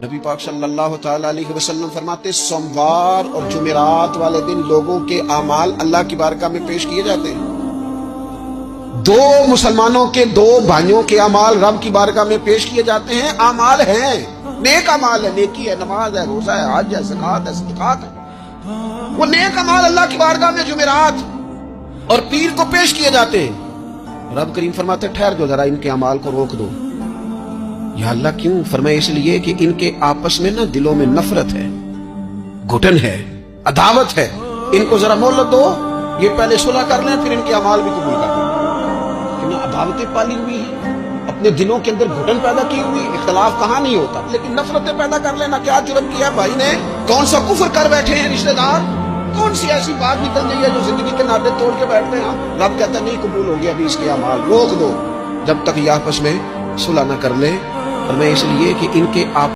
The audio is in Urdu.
نبی پاک صلی اللہ تعالی علیہ وسلم فرماتے سوموار اور جمعرات والے دن لوگوں کے اعمال اللہ کی بارگاہ میں پیش کیے جاتے ہیں۔ دو مسلمانوں کے دو بھائیوں کے اعمال رب کی بارگاہ میں پیش کیے جاتے ہیں، اعمال ہیں، نیک اعمال ہے، نیکی ہے، نماز ہے، روزہ ہے، حج ہے، زکوٰۃ ہے، صدقات ہے، وہ نیک اعمال اللہ کی بارگاہ میں جمعرات اور پیر کو پیش کیے جاتے ہیں۔ رب کریم فرماتے ٹھہر جو ذرا ان کے اعمال کو روک دو۔ یا اللہ کیوں؟ فرمائے اس لیے کہ ان کے آپس میں نا دلوں میں نفرت ہے، گھٹن ہے، عداوت ہے، ان کو ذرا مہلت دو، یہ پہلے صلح کر لیں پھر ان کے اعمال بھی قبول کر لیں۔ عداوتیں پالی ہوئی ہیں، اپنے دلوں کے اندر گھٹن پیدا کی ہوئی، اختلاف کہاں نہیں ہوتا لیکن نفرتیں پیدا کر لینا، کیا جرم کیا بھائی نے؟ کون سا کفر کر بیٹھے ہیں رشتہ دار؟ کون سی ایسی بات نکل گئی ہے جو زندگی کے ناطے توڑ کے بیٹھتے ہیں؟ رب کہتا ہے نہیں قبول ہو گیا ابھی اس کے اعمال، روک دو جب تک یہ آپس میں صلح نہ کر لے۔ اور میں اس لیے کہ ان کے